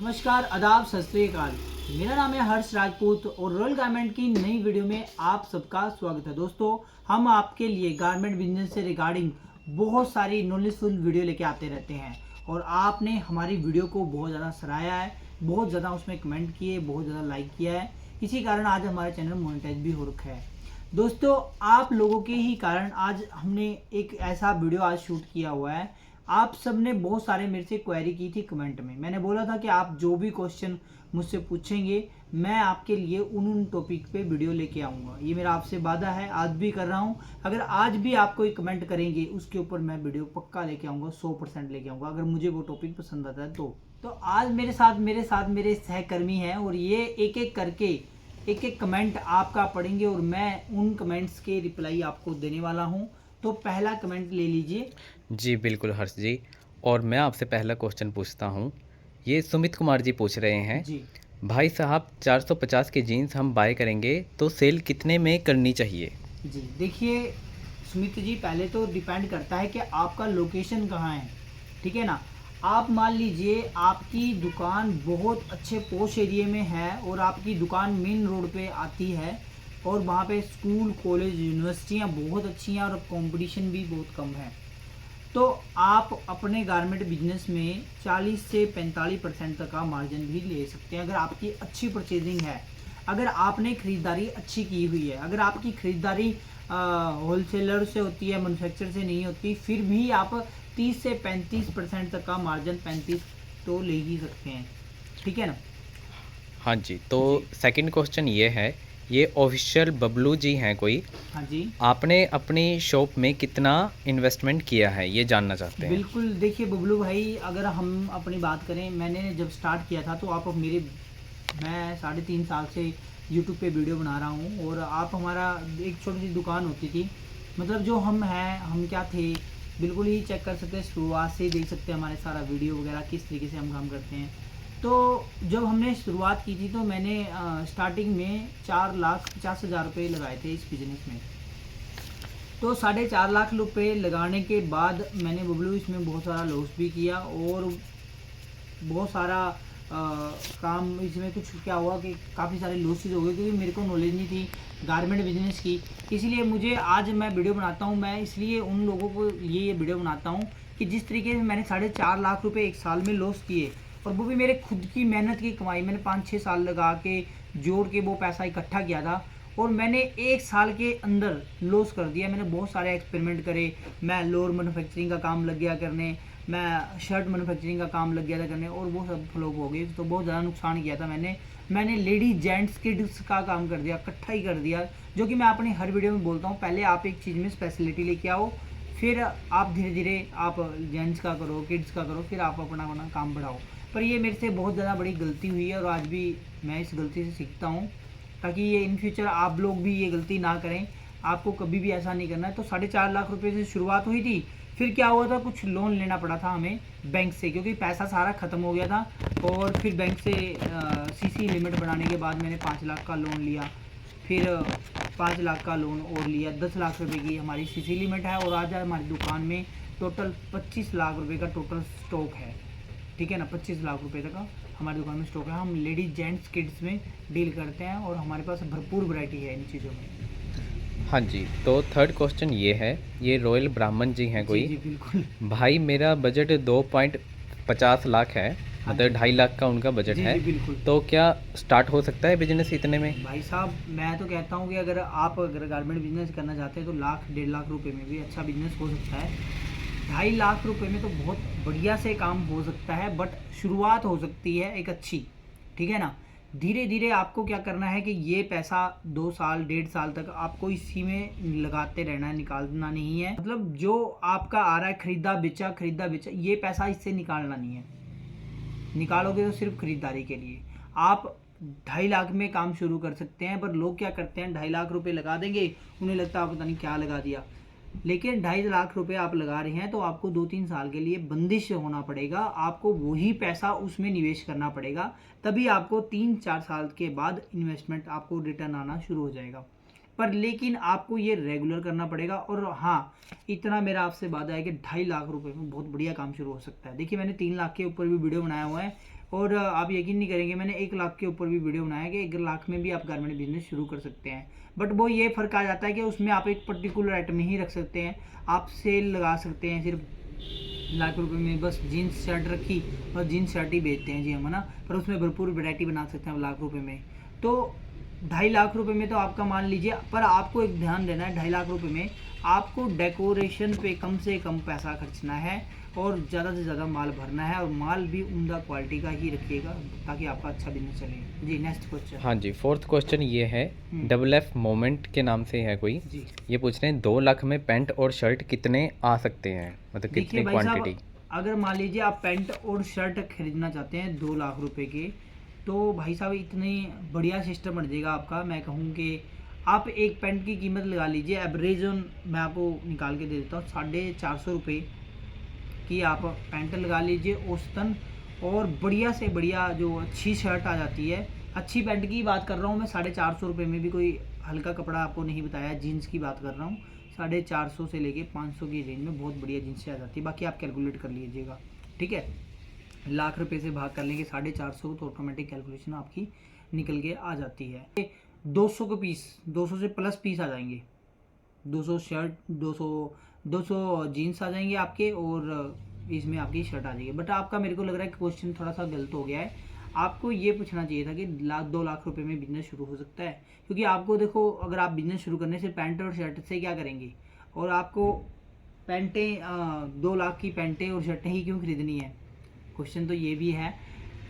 नमस्कार, आदाब, सत श्री अकाल। मेरा नाम है हर्ष राजपूत और रॉयल गारमेंट की नई वीडियो में आप सबका स्वागत है। दोस्तों, हम आपके लिए गारमेंट बिजनेस से रिगार्डिंग बहुत सारी नॉलेजफुल वीडियो लेके आते रहते हैं और आपने हमारी वीडियो को बहुत ज़्यादा सराहा है, बहुत ज़्यादा उसमें कमेंट किए, बहुत ज़्यादा लाइक किया है। इसी कारण आज हमारा चैनल मोनेटाइज भी हो रखा है। दोस्तों, आप लोगों के ही कारण आज हमने एक ऐसा वीडियो आज शूट किया हुआ है। आप सब ने बहुत सारे मेरे से क्वेरी की थी कमेंट में। मैंने बोला था कि आप जो भी क्वेश्चन मुझसे पूछेंगे मैं आपके लिए उन टॉपिक पे वीडियो लेके आऊँगा। ये मेरा आपसे वादा है, आज भी कर रहा हूँ। अगर आज भी आप कोई कमेंट करेंगे उसके ऊपर मैं वीडियो पक्का लेके आऊँगा, 100% लेके आऊँगा, अगर मुझे वो टॉपिक पसंद आता है तो आज मेरे सहकर्मी हैं और ये एक एक करके एक एक कमेंट आपका पढ़ेंगे और मैं उन कमेंट्स के रिप्लाई आपको देने वाला हूँ। तो पहला कमेंट ले लीजिए। जी बिल्कुल हर्ष जी। और मैं आपसे पहला क्वेश्चन पूछता हूँ। ये सुमित कुमार जी पूछ रहे हैं, जी भाई साहब 450 के जीन्स हम बाय करेंगे तो सेल कितने में करनी चाहिए? जी, देखिए सुमित जी, पहले तो डिपेंड करता है कि आपका लोकेशन कहाँ है, ठीक है ना। आप मान लीजिए आपकी दुकान बहुत अच्छे पॉश एरिया में है और आपकी दुकान मेन रोड पे आती है और वहाँ पे स्कूल, कॉलेज, यूनिवर्सिटियाँ बहुत अच्छी हैं और कंपटीशन भी बहुत कम है, तो आप अपने गारमेंट बिजनेस में 40 से 45% तक का मार्जिन भी ले सकते हैं अगर आपकी अच्छी परचेजिंग है, अगर आपने ख़रीदारी अच्छी की हुई है। अगर आपकी ख़रीदारी होलसेलर से होती है, मैन्युफैक्चर से नहीं होती, फिर भी आप 30 से 35% तक का मार्जिन 35 तो ले ही सकते हैं, ठीक है ना। हाँ जी, तो जी सेकंड क्वेश्चन ये है, ये ऑफिशियल बबलू जी हैं कोई, हाँ जी, आपने अपनी शॉप में कितना इन्वेस्टमेंट किया है ये जानना चाहते हैं। बिल्कुल। देखिए बबलू भाई, अगर हम अपनी बात करें, मैंने जब स्टार्ट किया था तो आप मैं 3.5 साल से यूट्यूब पे वीडियो बना रहा हूँ और आप हमारा एक छोटी सी दुकान होती थी, मतलब जो हम क्या थे, बिल्कुल ही चेक कर सकते हैं, शुरुआत से ही देख सकते हैं हमारे सारा वीडियो वगैरह किस तरीके से हम काम करते हैं। तो जब हमने शुरुआत की थी तो मैंने स्टार्टिंग में 4,50,000 रुपये लगाए थे इस बिज़नेस में। तो 4.5 लाख रुपए लगाने के बाद मैंने बबलू इसमें बहुत सारा लॉस भी किया और बहुत सारा काम इसमें कुछ क्या हुआ कि काफ़ी सारे लॉसेस हो गए क्योंकि मेरे को नॉलेज नहीं थी गारमेंट बिजनेस की। इसलिए मुझे आज मैं वीडियो बनाता हूँ, मैं इसलिए उन लोगों को ये वीडियो बनाता हूँ कि जिस तरीके से मैंने 4.5 लाख रुपए एक साल में लॉस किए और वो भी मेरे खुद की मेहनत की कमाई, मैंने 5-6 साल लगा के जोड़ के वो पैसा इकट्ठा किया था और मैंने एक साल के अंदर लॉस कर दिया। मैंने बहुत सारे एक्सपेरिमेंट करे, मैं लोअर मैन्युफैक्चरिंग का काम लग गया करने, मैं शर्ट मैन्युफैक्चरिंग का काम लग गया था करने और वो सब फ्लॉप हो गई, तो बहुत ज़्यादा नुकसान किया था मैंने लेडीज जेंट्स किड्स का काम कर दिया, इकट्ठा ही कर दिया, जो कि मैं अपनी हर वीडियो में बोलता हूँ। पहले आप एक चीज़ में स्पेशलिटी लेके आओ, फिर आप धीरे धीरे आप जेंट्स का करो, किड्स का करो, फिर आप अपना अपना काम बढ़ाओ। पर ये मेरे से बहुत ज़्यादा बड़ी गलती हुई है और आज भी मैं इस गलती से सीखता हूँ ताकि ये इन फ्यूचर आप लोग भी ये गलती ना करें। आपको कभी भी ऐसा नहीं करना है। तो 4.5 लाख रुपए से शुरुआत हुई थी, फिर क्या हुआ था, कुछ लोन लेना पड़ा था हमें बैंक से क्योंकि पैसा सारा ख़त्म हो गया था और फिर बैंक से सीसी लिमिट बढ़ाने के बाद मैंने 5 लाख का लोन लिया, फिर 5 लाख का लोन और लिया, 10 लाख रुपए की हमारी सीसी लिमिट है और आज हमारी दुकान में टोटल 25 लाख रुपए का टोटल स्टॉक है, ठीक है ना। 25 लाख रुपए तक का हमारी दुकान में स्टॉक है। हम लेडीज जेंट्स किड्स में डील करते हैं और हमारे पास भरपूर वैरायटी है इन चीज़ों में। हाँ जी, तो थर्ड क्वेश्चन ये है, ये रॉयल ब्राह्मण जी हैं जी कोई, जी बिल्कुल। भाई मेरा बजट 2.50 लाख है, हाँ मतलब जी 2.5 लाख का उनका बजट जी है, जी बिल्कुल। तो क्या स्टार्ट हो सकता है बिजनेस इतने में? भाई साहब, मैं तो कहता हूँ कि अगर गारमेंट बिजनेस करना चाहते हैं तो 1,00,000 1.5 लाख रुपए में भी अच्छा बिजनेस हो सकता है। 2.5 लाख रुपए में तो बहुत बढ़िया से काम हो सकता है, बट शुरुआत हो सकती है एक अच्छी, ठीक है ना। धीरे धीरे आपको क्या करना है कि ये पैसा 2 साल 1.5 साल तक आपको इसी में लगाते रहना है, निकालना नहीं है। मतलब जो आपका आ रहा है खरीदा बेचा, ये पैसा इससे निकालना नहीं है। निकालोगे तो सिर्फ खरीदारी के लिए। आप 2.5 लाख में काम शुरू कर सकते हैं, पर लोग क्या करते हैं, 2.5 लाख रुपए लगा देंगे, उन्हें लगता है पता नहीं क्या लगा दिया। लेकिन 2.5 लाख रुपए आप लगा रहे हैं तो आपको 2-3 साल के लिए बंदिश होना पड़ेगा, आपको वही पैसा उसमें निवेश करना पड़ेगा, तभी आपको 3-4 साल के बाद इन्वेस्टमेंट आपको रिटर्न आना शुरू हो जाएगा। पर लेकिन आपको ये रेगुलर करना पड़ेगा। और हाँ, इतना मेरा आपसे वादा है कि 2.5 लाख रुपए में बहुत बढ़िया काम शुरू हो सकता है। देखिए मैंने 3 लाख के ऊपर भी वीडियो बनाया हुआ है और आप यकीन नहीं करेंगे, मैंने 1 लाख के ऊपर भी वीडियो बनाया कि 1 लाख में भी आप गारमेंट बिजनेस शुरू कर सकते हैं। बट वो ये फ़र्क आ जाता है कि उसमें आप एक पर्टिकुलर आइटम ही रख सकते हैं। आप सेल लगा सकते हैं सिर्फ लाख रुपए में, बस जीन्स शर्ट रखी और जीन्स शर्ट ही बेचते हैं जी हम, है ना। पर उसमें भरपूर वैरायटी बना सकते हैं आप लाख रुपए में। तो 2.5 लाख रुपए में तो आपका मान लीजिए, पर आपको एक ध्यान देना है, 2.5 लाख रुपए में आपको डेकोरेशन पे कम से कम पैसा खर्चना है और ज़्यादा से ज़्यादा माल भरना है, और माल भी उम्दा क्वालिटी का ही रखिएगा ताकि आपका अच्छा बिजनेस चले। जी नेक्स्ट क्वेश्चन। हाँ जी, फोर्थ क्वेश्चन ये है, डबल एफ मोमेंट के नाम से है कोई। जी ये पूछ रहे हैं 2 लाख में पैंट और शर्ट कितने आ सकते हैं, मतलब देखिए कितनी भाई साहब, क्वांटिटी? अगर मान लीजिए आप पैंट और शर्ट खरीदना चाहते हैं 2 लाख रुपए के, तो भाई साहब इतनी बढ़िया सिस्टम बन जाएगा आपका। मैं कहूँ कि आप एक पैंट की कीमत लगा लीजिए एवरेज ऑन, मैं आपको निकाल के दे देता हूँ, 450 रुपये की आप पैंट लगा लीजिए औसतन। और बढ़िया से बढ़िया जो अच्छी शर्ट आ जाती है, अच्छी पैंट की बात कर रहा हूँ मैं, 450 रुपये में भी, कोई हल्का कपड़ा आपको नहीं बताया, जीन्स की बात कर रहा हूँ। 450 से लेके 500 की रेंज में बहुत बढ़िया जीन्स आ जाती है। बाकी आप कैलकुलेट कर लीजिएगा, ठीक है। लाख रुपए से भाग कर लेंगे 450 तो ऑटोमेटिक कैलकुलेशन आपकी निकल के आ जाती है। 200 के पीस, 200 से प्लस पीस आ जाएंगे, 200 शर्ट, 200 जीन्स आ जाएंगे आपके, और इसमें आपकी शर्ट आ जाएगी। बट आपका मेरे को लग रहा है कि क्वेश्चन थोड़ा सा गलत हो गया है। आपको ये पूछना चाहिए था कि 2 लाख रुपए में बिजनेस शुरू हो सकता है, क्योंकि आपको देखो, अगर आप बिजनेस शुरू करने से पैंट और शर्ट से क्या करेंगे, और आपको पैंटें 2 लाख की पैंटें और शर्टें ही क्यों खरीदनी है। क्वेश्चन तो ये भी है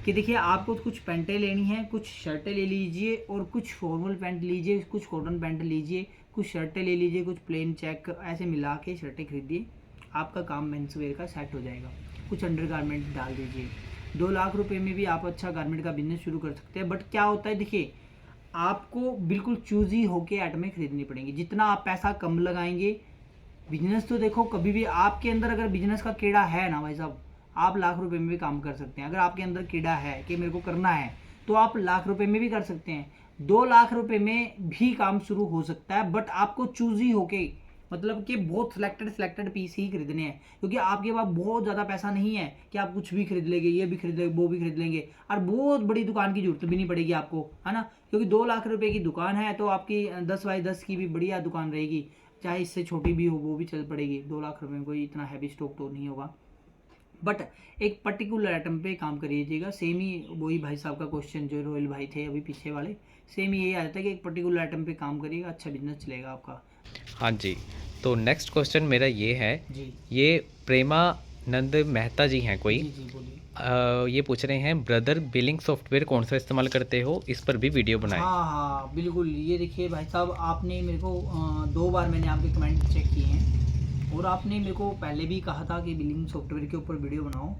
कि देखिए, आपको कुछ पैंटें लेनी है, कुछ शर्टें ले लीजिए, और कुछ फॉर्मल पैंट लीजिए, कुछ कॉटन पैंट लीजिए, कुछ शर्टें ले लीजिए, कुछ प्लेन चेक, ऐसे मिला के शर्टें खरीदिए, आपका काम मेंस वेयर का सेट हो जाएगा। कुछ अंडर गारमेंट डाल दीजिए, 2 लाख रुपए में भी आप अच्छा गारमेंट का बिजनेस शुरू कर सकते हैं। बट क्या होता है, देखिए आपको बिल्कुल चूजी होके आइटमें खरीदनी पड़ेंगी। जितना आप पैसा कम लगाएंगे, बिजनेस तो देखो, कभी भी आपके अंदर अगर बिजनेस का कीड़ा है ना भाई साहब, आप लाख रुपए में भी काम कर सकते हैं। अगर आपके अंदर कीड़ा है कि मेरे को करना है, तो आप लाख रुपए में भी कर सकते हैं। 2 लाख रुपए में भी काम शुरू हो सकता है, बट आपको चूजी होके, मतलब कि बहुत सिलेक्टेड पीस ही खरीदने हैं, क्योंकि आपके पास बहुत ज़्यादा पैसा नहीं है कि आप कुछ भी खरीद लेंगे, ये भी खरीद लेंगे, वो भी खरीद लेंगे, और बहुत बड़ी दुकान की जरूरत भी नहीं पड़ेगी आपको, है ना। क्योंकि 2 लाख रुपए की दुकान है तो आपकी 10 बाई 10 की भी बढ़िया दुकान रहेगी, चाहे इससे छोटी भी हो वो भी चल पड़ेगी। 2 लाख रुपए में कोई इतना हैवी स्टॉक तो नहीं होगा। बट एक पर्टिकुलर आइटम पे काम करिएगा। सेम ही वही भाई साहब का क्वेश्चन जो रोयल भाई थे अभी पीछे वाले, सेम यही आ जाता है कि एक पर्टिकुलर आइटम पे काम करिएगा, अच्छा बिजनेस चलेगा आपका। हाँ जी, तो नेक्स्ट क्वेश्चन मेरा ये है, जी ये प्रेमानंद मेहता जी हैं कोई। जी जी बोलिए। ये पूछ रहे हैं, ब्रदर बिलिंग सॉफ्टवेयर कौन सा इस्तेमाल करते हो, इस पर भी वीडियो बनाएं। हाँ हाँ बिल्कुल, ये देखिए भाई साहब, आपने मेरे को 2 बार मैंने आपके कमेंट चेक किए हैं, और आपने मेरे को पहले भी कहा था कि बिलिंग सॉफ्टवेयर के ऊपर वीडियो बनाओ,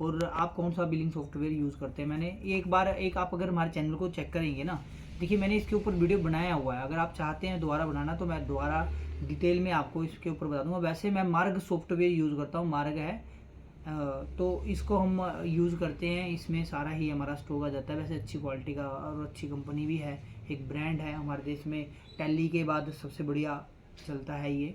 और आप कौन सा बिलिंग सॉफ्टवेयर यूज़ करते हैं। मैंने एक बार, एक आप अगर हमारे चैनल को चेक करेंगे ना, देखिए मैंने इसके ऊपर वीडियो बनाया हुआ है। अगर आप चाहते हैं दोबारा बनाना तो मैं दोबारा डिटेल में आपको इसके ऊपर बता दूंगा। वैसे मैं मार्ग सॉफ्टवेयर यूज़ करता हूँ, मार्ग है, तो इसको हम यूज़ करते हैं। इसमें सारा ही हमारा स्टॉक आ जाता है, वैसे अच्छी क्वालिटी का, और अच्छी कंपनी भी है, एक ब्रांड है हमारे देश में, टैली के बाद सबसे बढ़िया चलता है ये।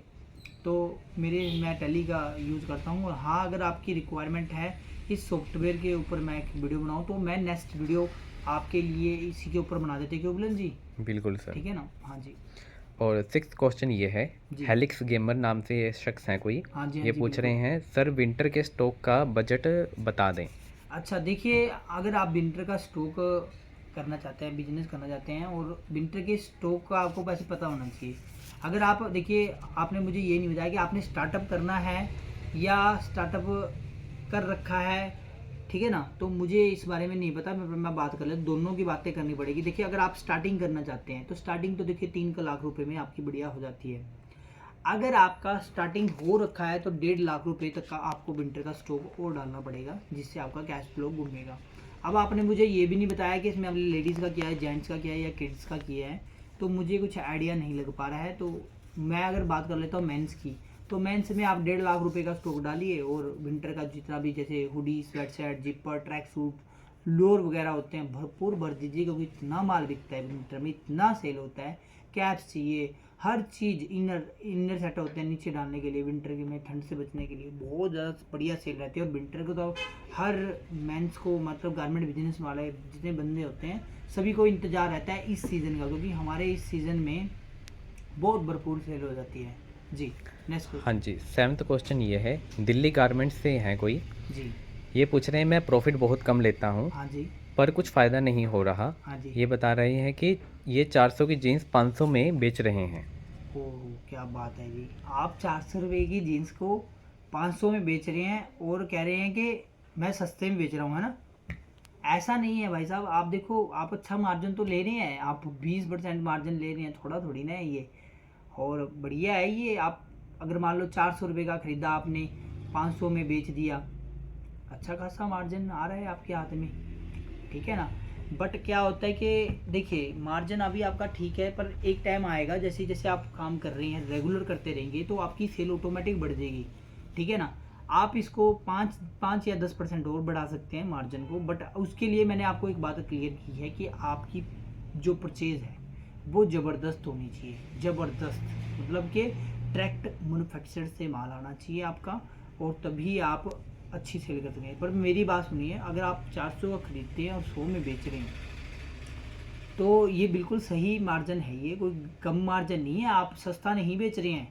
तो मैं टैली का यूज़ करता हूँ। और हाँ, अगर आपकी रिक्वायरमेंट है इस सॉफ्टवेयर के ऊपर मैं एक वीडियो बनाऊँ, तो मैं नेक्स्ट वीडियो आपके लिए इसी के ऊपर बना देते, क्यों बुलन जी। बिल्कुल सर। ठीक है ना। हाँ जी। और सिक्स्थ क्वेश्चन ये है, जी। हेलिक्स गेमर नाम से ये शख्स हैं कोई। हाँ जी, हाँ ये जी, पूछ रहे बिल्कुल। हैं, सर विंटर के स्टॉक का बजट बता दें। अच्छा देखिए, अगर आप विंटर का स्टॉक करना चाहते हैं, बिजनेस करना चाहते हैं, और विंटर के स्टॉक का आपको वैसे पता होना चाहिए। अगर आप देखिए, आपने मुझे ये नहीं बताया कि आपने स्टार्टअप करना है या स्टार्टअप कर रखा है, ठीक है ना। तो मुझे इस बारे में नहीं पता, मैं बात कर ले, दोनों की बातें करनी पड़ेगी। देखिए, अगर आप स्टार्टिंग करना चाहते हैं तो स्टार्टिंग तो देखिए 3 लाख रुपए में आपकी बढ़िया हो जाती है। अगर आपका स्टार्टिंग हो रखा है तो 1.5 लाख रुपए तक का आपको विंटर का स्टॉक और डालना पड़ेगा, जिससे आपका कैश फ्लो घूमेगा। अब आपने मुझे ये भी नहीं बताया कि इसमें आपने लेडीज़ का किया है, जेंट्स का किया है या किड्स का किया है, तो मुझे कुछ आइडिया नहीं लग पा रहा है। तो मैं अगर बात कर लेता हूँ मेंस की, तो मेंस में आप 1.5 लाख रुपए का स्टॉक डालिए, और विंटर का जितना भी, जैसे hoodie, sweat shirt, zipper, track suit, lower वगैरह होते हैं, भरपूर भर दीजिए, क्योंकि इतना माल बिकता है विंटर में, इतना सेल होता है। कैप्स चाहिए, हर चीज़ इनर सेट होते हैं नीचे डालने के लिए, विंटर के में ठंड से बचने के लिए बहुत ज़्यादा बढ़िया सेल रहती है। और विंटर को तो हर मेंस को, मतलब गारमेंट बिजनेस वाले जितने बंदे होते हैं सभी को इंतज़ार रहता है इस सीज़न का, क्योंकि हमारे इस सीज़न में बहुत भरपूर सेल हो जाती है जी। नेक्स्ट हाँ जी, 7th क्वेश्चन ये है, दिल्ली गारमेंट्स से हैं कोई, जी। ये पूछ रहे हैं मैं प्रॉफिट बहुत कम लेता हूँ हाँ जी। पर कुछ फ़ायदा नहीं हो रहा। हाँ जी। ये बता रहे हैं कि ये 400 की जीन्स 500 में बेच रहे हैं। ओह क्या बात है जी, आप 400 रुपये की जीन्स को 500 में बेच रहे हैं और कह रहे हैं कि मैं सस्ते में बेच रहा हूँ, है ना। ऐसा नहीं है भाई साहब, आप देखो, आप अच्छा मार्जिन तो ले रहे हैं, आप 20% मार्जिन ले रहे हैं, थोड़ा थोड़ी ना है ये। और बढ़िया है ये। आप अगर मान लो 400 रुपये का ख़रीदा आपने, 500 में बेच दिया, अच्छा खासा मार्जिन आ रहा है आपके हाथ में, ठीक है ना। बट क्या होता है कि देखिए, मार्जिन अभी आपका ठीक है, पर एक टाइम आएगा जैसे जैसे आप काम कर रहे हैं, रेगुलर करते रहेंगे, तो आपकी सेल ऑटोमेटिक बढ़ जाएगी, ठीक है ना। आप इसको 5 या 10% और बढ़ा सकते हैं मार्जिन को, बट उसके लिए मैंने आपको एक बात क्लियर की है कि आपकी जो परचेज़ है वो ज़बरदस्त होनी चाहिए, ज़बरदस्त, मतलब कि डायरेक्ट मैन्युफैक्चर से माल आना चाहिए आपका, और तभी आप अच्छी सेल कर सकें। पर मेरी बात सुनिए, अगर आप 400 का खरीदते हैं और 100 में बेच रहे हैं तो ये बिल्कुल सही मार्जिन है, ये कोई कम मार्जिन नहीं है, आप सस्ता नहीं बेच रहे हैं,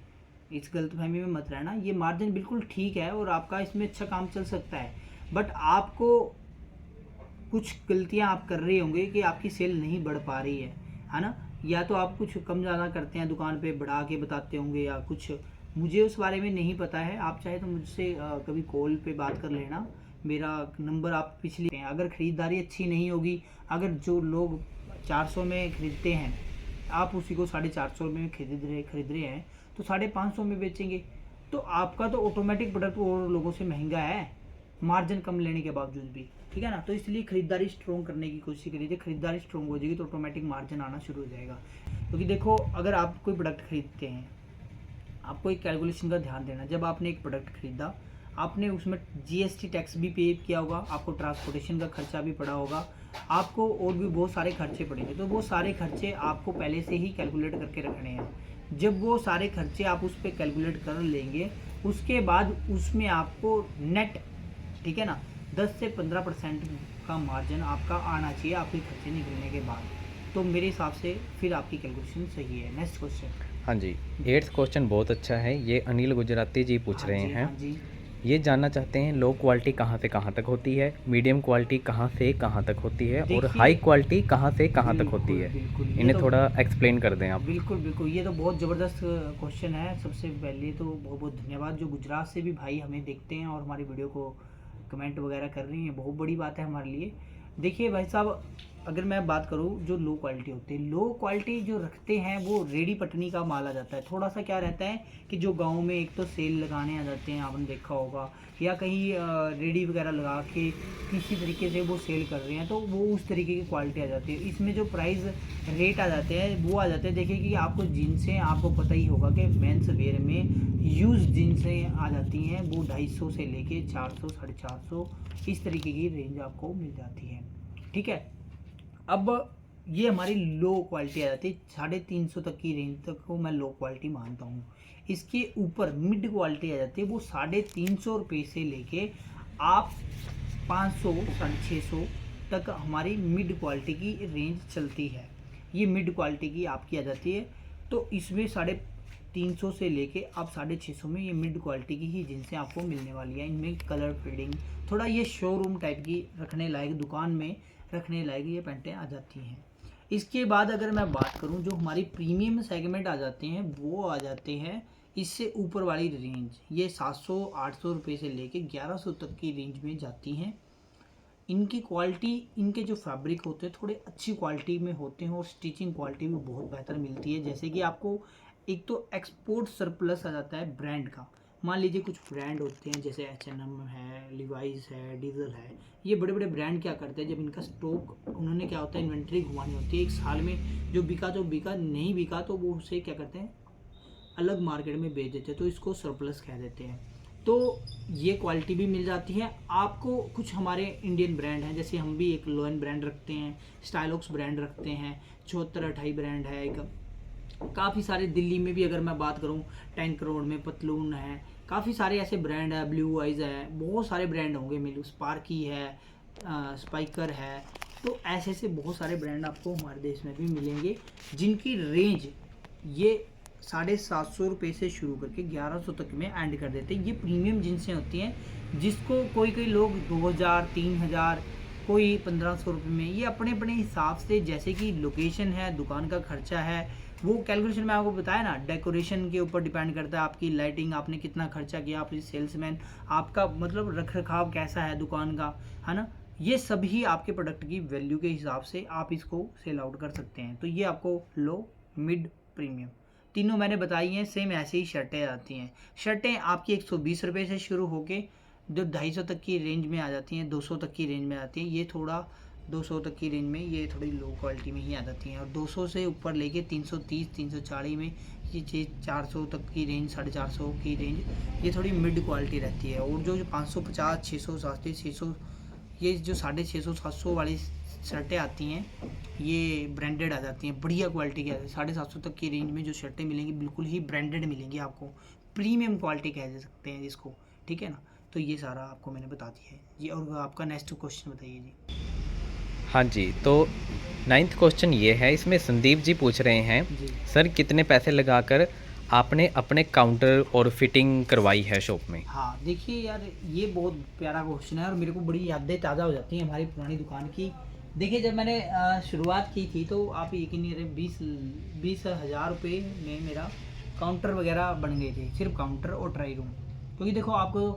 इस गलतफहमी में मत रहना। ये मार्जिन बिल्कुल ठीक है और आपका इसमें अच्छा काम चल सकता है। बट आपको कुछ गलतियां आप कर रहे होंगे कि आपकी सेल नहीं बढ़ पा रही है ना। या तो आप कुछ कम ज़्यादा करते हैं, दुकान पे बढ़ा के बताते होंगे या कुछ, मुझे उस बारे में नहीं पता है। आप चाहे तो मुझसे कभी कॉल पे बात कर लेना, मेरा नंबर आप पिछली हैं। अगर ख़रीदारी अच्छी नहीं होगी, अगर जो लोग 400 में ख़रीदते हैं आप उसी को 450 रुपये में खरीद रहे हैं, तो 550 में बेचेंगे, तो आपका तो ऑटोमेटिक प्रोडक्ट और लोगों से महंगा है, मार्जिन कम लेने के बावजूद भी, ठीक है ना। तो इसलिए खरीदारी स्ट्रॉन्ग करने की कोशिश करिए, खरीदारी स्ट्रॉन्ग हो जाएगी तो ऑटोमेटिक मार्जिन आना शुरू हो जाएगा। क्योंकि देखो, अगर आप कोई प्रोडक्ट खरीदते हैं, आपको एक कैलकुलेशन का ध्यान देना, जब आपने एक प्रोडक्ट खरीदा, आपने उसमें GST टैक्स भी पे किया होगा, आपको ट्रांसपोर्टेशन का खर्चा भी पड़ा होगा, आपको और भी बहुत सारे खर्चे पड़ेंगे, तो वो सारे खर्चे आपको पहले से ही कैलकुलेट करके रखने हैं। जब वो सारे खर्चे आप उस पर कैलकुलेट कर लेंगे, उसके बाद उसमें आपको नेट, ठीक है ना, 10 से 15% का मार्जिन आपका आना चाहिए आपके खर्चे निकलने के बाद, तो मेरे हिसाब से फिर आपकी कैलकुलेशन सही है। Next question. हाँ जी, 8th क्वेश्चन बहुत अच्छा है, ये अनिल गुजराती जी पूछ रहे हैं। हाँ जी। ये जानना चाहते हैं लो क्वालिटी कहाँ से कहाँ तक होती है, मीडियम क्वालिटी कहाँ से कहाँ तक होती है और देखिए, हाई क्वालिटी कहाँ से कहाँ तक होती है। बिल्कुल, ये इन्हें तो थोड़ा एक्सप्लेन कर दें आप। बिल्कुल बिल्कुल, ये तो बहुत ज़बरदस्त क्वेश्चन है। सबसे पहले तो बहुत बहुत धन्यवाद, जो गुजरात से भी भाई हमें देखते हैं और हमारी वीडियो को कमेंट वगैरह कर रही हैं, बहुत बड़ी बात है हमारे लिए। देखिए भाई साहब, अगर मैं बात करूँ, जो लो क्वालिटी होती है, लो क्वालिटी जो रखते हैं वो रेडी पटनी का माल आ जाता है। थोड़ा सा क्या रहता है कि जो गांव में एक तो सेल लगाने आ जाते हैं, आपने देखा होगा, या कहीं रेडी वगैरह लगा के किसी तरीके से वो सेल कर रहे हैं, तो वो उस तरीके की क्वालिटी आ जाती है। इसमें जो प्राइस रेट आ जाते हैं वो आ जाते हैं, देखिए कि आपको जीन्सें, आपको पता ही होगा कि मेंस वेयर में यूज़ जीन्सें आ जाती हैं, वो 250 से लेके 400 450 इस तरीके की रेंज आपको मिल जाती है, ठीक है। अब ये हमारी लो क्वालिटी आ जाती है, 350 तक की रेंज तक को मैं लो क्वालिटी मानता हूँ। इसके ऊपर मिड क्वालिटी आ जाती है, वो 350 रुपये से लेके आप 500 650 तक हमारी मिड क्वालिटी की रेंज चलती है। ये मिड क्वालिटी की आपकी आ जाती है, तो इसमें 350 से लेके आप 650 में ये मिड क्वालिटी की ही जिनसे आपको मिलने वाली है। इनमें कलर फेडिंग, थोड़ा ये शोरूम टाइप की रखने लायक, दुकान में रखने लायक ये पैंटें आ जाती हैं। इसके बाद अगर मैं बात करूं, जो हमारी प्रीमियम सेगमेंट आ जाते हैं वो आ जाते हैं इससे ऊपर वाली रेंज, ये 700-800 रुपये से लेके 1100 तक की रेंज में जाती हैं। इनकी क्वालिटी, इनके जो फैब्रिक होते हैं थोड़े अच्छी क्वालिटी में होते हैं और स्टिचिंग क्वालिटी भी बहुत बेहतर मिलती है। जैसे कि आपको एक तो एक्सपोर्ट सरप्लस आ जाता है ब्रांड का। मान लीजिए कुछ ब्रांड होते हैं जैसे H&M है, लिवाइस है, डीजल है, ये बड़े बड़े ब्रांड क्या करते हैं, जब इनका स्टॉक, उन्होंने क्या होता है, इन्वेंट्री घुमानी होती है एक साल में, जो बिका तो बिका, नहीं बिका तो वो उसे क्या करते हैं, अलग मार्केट में बेच देते हैं, तो इसको सरप्लस कह देते हैं। तो ये क्वालिटी भी मिल जाती है आपको। कुछ हमारे इंडियन ब्रांड हैं, जैसे हम भी एक लोन ब्रांड रखते हैं, स्टाइलॉक्स ब्रांड रखते हैं, 7428 ब्रांड है एक, काफ़ी सारे दिल्ली में भी अगर मैं बात करूँ 10 करोड़ में पतलून है, काफ़ी सारे ऐसे ब्रांड है, ब्लू आइज़ है, बहुत सारे ब्रांड होंगे, मिलू स्पार्की है, स्पाइकर है। तो ऐसे ऐसे बहुत सारे ब्रांड आपको हमारे देश में भी मिलेंगे जिनकी रेंज ये 750 रुपये से शुरू करके 1100 तक में एंड कर देते हैं। ये प्रीमियम जींसें होती हैं जिसको कोई कोई लोग 2000 3000 कोई 1500 रुपये में, ये अपने अपने हिसाब से, जैसे कि लोकेशन है, दुकान का खर्चा है, वो कैलकुलेशन में आपको बताया ना, डेकोरेशन के ऊपर डिपेंड करता है, आपकी लाइटिंग, आपने कितना खर्चा किया, आपकी सेल्समैन, आपका मतलब रख रखाव कैसा है दुकान का, है ना। ये सभी आपके प्रोडक्ट की वैल्यू के हिसाब से आप इसको सेल आउट कर सकते हैं। तो ये आपको लो, मिड, प्रीमियम तीनों मैंने बताई हैं। सेम ऐसे ही शर्टें आती हैं। शर्टें आपकी 120 रुपये से शुरू होके जो 250 तक की रेंज में आ जाती हैं, 200 तक की रेंज में आती हैं। ये थोड़ा 200 तक की रेंज में ये थोड़ी लो क्वालिटी में ही आ जाती हैं, और 200 से ऊपर लेके 330 340 में ये चीज़ 400 तक की रेंज, 450 की रेंज, ये थोड़ी मिड क्वालिटी रहती है। और जो 550 600 600 ये जो 650 700 वाली शर्टें आती हैं, ये ब्रांडेड आ जाती हैं, बढ़िया क्वालिटी की आती है। 750 तक की रेंज में जो शर्टें मिलेंगी बिल्कुल ही ब्रांडेड मिलेंगी आपको, प्रीमियम क्वालिटी कह सकते हैं जिसको, ठीक है ना। तो ये सारा आपको मैंने बता दिया है जी। और आपका नेक्स्ट क्वेश्चन बताइए जी। हाँ जी, तो 9th क्वेश्चन ये है, इसमें संदीप जी पूछ रहे हैं, जी सर कितने पैसे लगाकर आपने अपने काउंटर और फिटिंग करवाई है शॉप में? हाँ, देखिए यार, ये बहुत प्यारा क्वेश्चन है और मेरे को बड़ी यादें ताज़ा हो जाती हैं हमारी पुरानी दुकान की। देखिए, जब मैंने शुरुआत की थी तो आप यकीन नहीं करें, 20,000 रुपये में मेरा काउंटर वगैरह बन गए थे, सिर्फ काउंटर और ट्राई रूम। क्योंकि देखो, आपको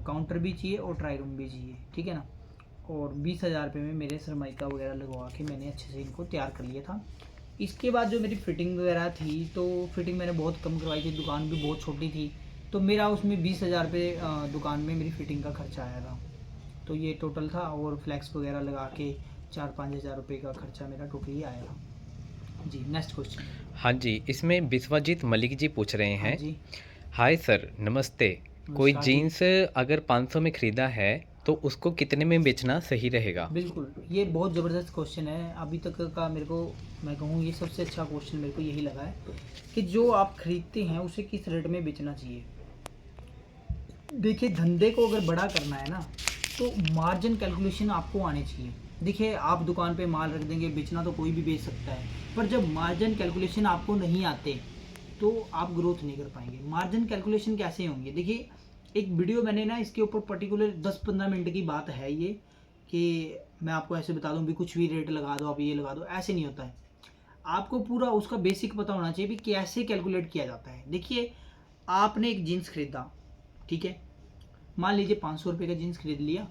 काउंटर भी चाहिए और ट्राई रूम भी चाहिए, ठीक है ना। और 20,000 रुपये में मेरे सरमाइका वगैरह लगवा के मैंने अच्छे से इनको तैयार कर लिया था। इसके बाद जो मेरी फ़िटिंग वगैरह थी, तो फ़िटिंग मैंने बहुत कम करवाई थी, दुकान भी बहुत छोटी थी, तो मेरा उसमें 20,000 रुपये दुकान में मेरी फ़िटिंग का खर्चा आया था। तो ये टोटल था, और फ्लैक्स वगैरह लगा के 4-5 हज़ार रुपये का खर्चा मेरा टोटली आया था जी। Next question. हाँ जी, इसमें विश्वजीत मलिक जी पूछ रहे हाँ हैं, जी, हाय सर, नमस्ते। कोई नमस्कार जी। जीन्स अगर 500 में ख़रीदा है तो उसको कितने में बेचना सही रहेगा? बिल्कुल, ये बहुत ज़बरदस्त क्वेश्चन है अभी तक का। मेरे को, मैं कहूँ, ये सबसे अच्छा क्वेश्चन मेरे को यही लगा है कि जो आप ख़रीदते हैं उसे किस रेट में बेचना चाहिए। देखिए, धंधे को अगर बड़ा करना है ना, तो मार्जिन कैलकुलेशन आपको आनी चाहिए। देखिए, आप दुकान पे माल रख देंगे, बेचना तो कोई भी बेच सकता है, पर जब मार्जिन कैलकुलेशन आपको नहीं आते तो आप ग्रोथ नहीं कर पाएंगे। मार्जिन कैलकुलेशन कैसे होंगे? देखिए, एक वीडियो मैंने ना इसके ऊपर पर्टिकुलर 10-15 मिनट की बात है ये, कि मैं आपको ऐसे बता दूं भी कुछ भी रेट लगा दो, आप ये लगा दो, ऐसे नहीं होता है। आपको पूरा उसका बेसिक पता होना चाहिए भी कैसे कैलकुलेट किया जाता है। देखिए, आपने एक जीन्स खरीदा, ठीक है, मान लीजिए 500 रुपये का जीन्स खरीद लिया,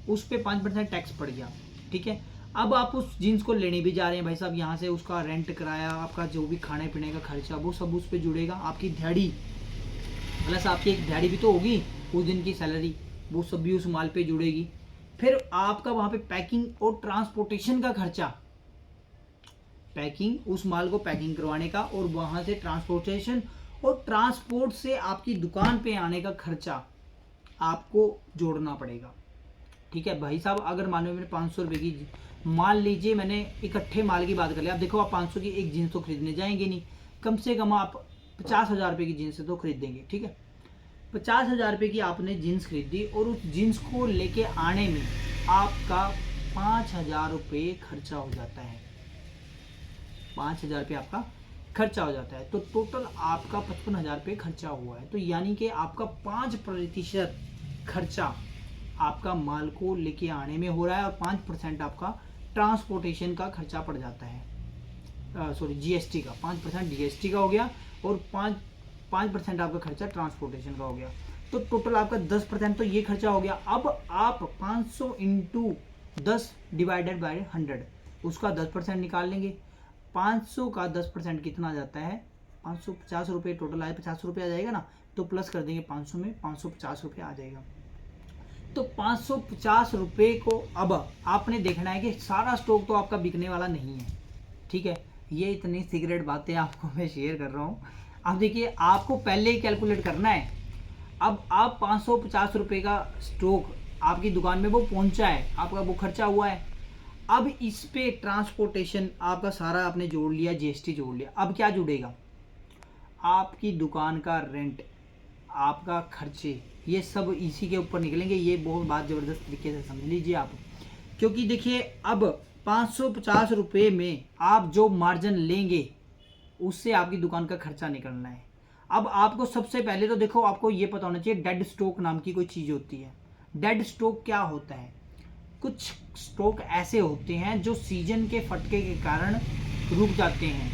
उस पर 5% टैक्स पड़ गया, ठीक है। अब आप उस जीन्स को लेने भी जा रहे हैं भाई साहब, यहाँ से उसका रेंट किराया, आपका जो भी खाने पीने का खर्चा, वो सब उस पर जुड़ेगा। आपकी दिहाड़ी प्लस आपकी एक दिहाड़ी भी तो होगी, उस दिन की सैलरी, वो सब भी उस माल पे जुड़ेगी। फिर आपका वहाँ पे पैकिंग और ट्रांसपोर्टेशन का खर्चा, पैकिंग, उस माल को पैकिंग करवाने का, और वहाँ से ट्रांसपोर्टेशन, और ट्रांसपोर्ट से आपकी दुकान पे आने का खर्चा आपको जोड़ना पड़ेगा, ठीक है भाई साहब। अगर मान लो मैंने 500 रुपये की, मान लीजिए मैंने इकट्ठे माल की बात कर लिया। अब देखो, आप 500 की एक जीन्स तो खरीदने जाएंगे नहीं, कम से कम आप 50,000 रुपये की जीन्स तो खरीदेंगे, ठीक है। 50,000 रुपये की आपने जीन्स खरीदी, और उस जीन्स को लेके आने में आपका 5,000 रुपये खर्चा हो जाता है। 5,000 रुपये आपका खर्चा हो जाता है, तो टोटल आपका 55,000 रुपये खर्चा हुआ है। तो यानी कि आपका 5% खर्चा आपका माल को लेके आने में हो रहा है, और 5% आपका ट्रांसपोर्टेशन का खर्चा पड़ जाता है, सॉरी जीएसटी का, 5% जीएसटी का हो गया, और 5% आपका खर्चा ट्रांसपोर्टेशन का हो गया। तो टोटल आपका 10% तो ये खर्चा हो गया। अब आप 500 इंटू 10 डिवाइडेड बाय 100, उसका 10% निकाल लेंगे। 500 का 10% कितना आ जाता है? 550 रुपये टोटल आए, 50 रुपये आ जाएगा ना, तो प्लस कर देंगे 500 में, 550 रुपये आ जाएगा। तो 550 रुपये को अब आपने देखना है कि सारा स्टॉक तो आपका बिकने वाला नहीं है, ठीक है। ये इतनी सीक्रेट बातें आपको मैं शेयर कर रहा हूँ। अब देखिए, आपको पहले ही कैलकुलेट करना है। अब आप 550 रुपये का स्टॉक आपकी दुकान में वो पहुँचा है, आपका वो खर्चा हुआ है। अब इस पे ट्रांसपोर्टेशन आपका सारा आपने जोड़ लिया, जीएसटी जोड़ लिया, अब क्या जुड़ेगा? आपकी दुकान का रेंट, आपका खर्चे, ये सब इसी के ऊपर निकलेंगे। ये बहुत बात ज़बरदस्त तरीके से समझ लीजिए आप, क्योंकि देखिए अब 550 रुपये में आप जो मार्जिन लेंगे उससे आपकी दुकान का खर्चा निकलना है। अब आपको सबसे पहले तो देखो, आपको ये पता होना चाहिए डेड स्टॉक नाम की कोई चीज़ होती है। डेड स्टॉक क्या होता है? कुछ स्टॉक ऐसे होते हैं जो सीजन के फटके के कारण रुक जाते हैं।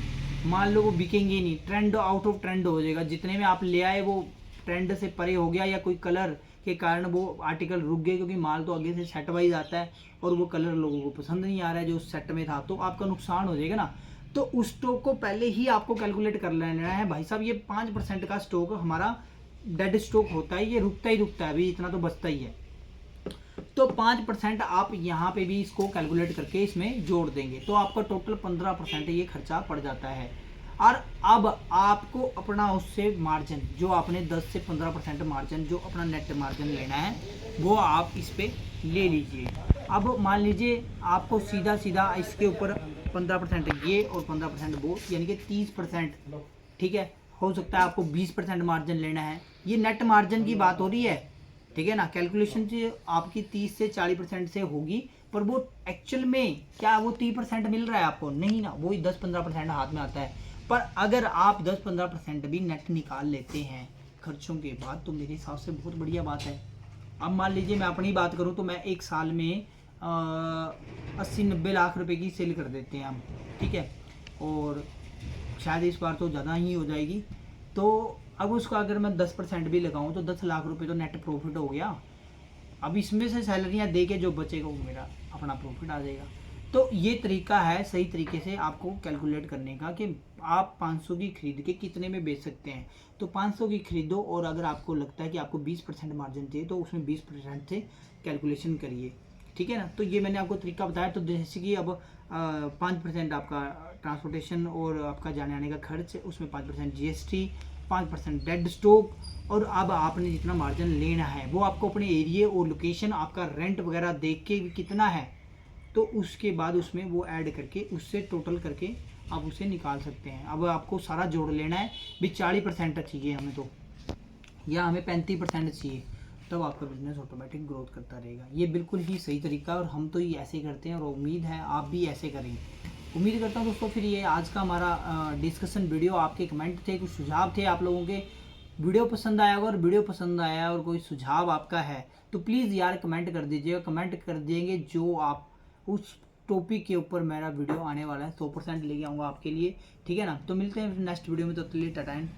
मान लो वो बिकेंगे नहीं, ट्रेंड आउट ऑफ ट्रेंड हो जाएगा, जितने में आप ले आए वो ट्रेंड से परे हो गया, या कोई कलर के कारण वो आर्टिकल रुक गए, क्योंकि माल तो आगे से सेट वाइज आता है और वो कलर लोगों को पसंद नहीं आ रहा है जो सेट में था, तो आपका नुकसान हो जाएगा ना। तो उस स्टॉक को पहले ही आपको कैलकुलेट कर लेना है, भाई साहब ये 5% का स्टॉक हमारा डेड स्टॉक होता है, ये रुकता ही रुकता है, अभी इतना तो बचता ही है। तो 5% आप यहाँ पे भी इसको कैलकुलेट करके इसमें जोड़ देंगे, तो आपका टोटल 15% ये खर्चा पड़ जाता है। और अब आपको अपना उससे मार्जिन जो आपने 10 से 15% मार्जिन जो अपना नेट मार्जिन लेना है वो आप इस पे ले लीजिए। अब मान लीजिए आपको सीधा सीधा इसके ऊपर 15% ये और 15% वो, यानी कि 30%, ठीक है। हो सकता है आपको 20% मार्जिन लेना है, ये नेट मार्जिन की बात हो रही है, ठीक है ना। कैलकुलेशन से आपकी 30 से 40% से होगी, पर वो एक्चुअल में क्या वो 30% मिल रहा है आपको? नहीं ना, वही 10-15% हाथ में आता है। पर अगर आप 10-15% भी नेट निकाल लेते हैं खर्चों के बाद, तो मेरे हिसाब से बहुत बढ़िया बात है। अब मान लीजिए मैं अपनी बात करूं तो मैं एक साल में 80-90 लाख रुपए की सेल कर देते हैं हम, ठीक है, और शायद इस बार तो ज़्यादा ही हो जाएगी। तो अब उसका अगर मैं 10% भी लगाऊं तो 10 लाख रुपए तो नेट प्रॉफिट हो गया। अब इसमें से सैलरियां दे के जो बचेगा वो मेरा अपना प्रॉफिट आ जाएगा। तो ये तरीका है सही तरीके से आपको कैलकुलेट करने का कि आप 500 की खरीद के कितने में बेच सकते हैं। तो 500 की खरीदो, और अगर आपको लगता है कि आपको 20% मार्जिन चाहिए तो उसमें 20% से कैलकुलेशन करिए, ठीक है ना। तो ये मैंने आपको तरीका बताया। तो जैसे कि अब 5% आपका ट्रांसपोर्टेशन और आपका जाने आने का खर्च, उसमें 5% जीएसटी, 5% डेड स्टॉक, और अब आपने जितना मार्जिन लेना है वो आपको अपने एरिया और लोकेशन, आपका रेंट वगैरह देख के भी कितना है, तो उसके बाद उसमें वो ऐड करके उससे टोटल करके आप उसे निकाल सकते हैं। अब आपको सारा जोड़ लेना है भी 40% चाहिए हमें, तो या हमें 35% चाहिए, तब आपका बिजनेस ऑटोमेटिक ग्रोथ करता रहेगा। ये बिल्कुल ही सही तरीका है और हम तो ये ऐसे करते हैं, और उम्मीद है आप भी ऐसे करें। उम्मीद करता हूँ दोस्तों फिर ये आज का हमारा डिस्कशन वीडियो, आपके कमेंट थे, कुछ सुझाव थे आप लोगों के, वीडियो पसंद आया होगा, और वीडियो पसंद आया और कोई सुझाव आपका है तो प्लीज़ यार कमेंट कर दीजिएगा। कमेंट कर देंगे जो आप उस टॉपिक के ऊपर मेरा वीडियो आने वाला है 100% लेके आऊँगा आपके लिए, ठीक है ना। तो मिलते हैं नेक्स्ट वीडियो में, तो टाटा एंड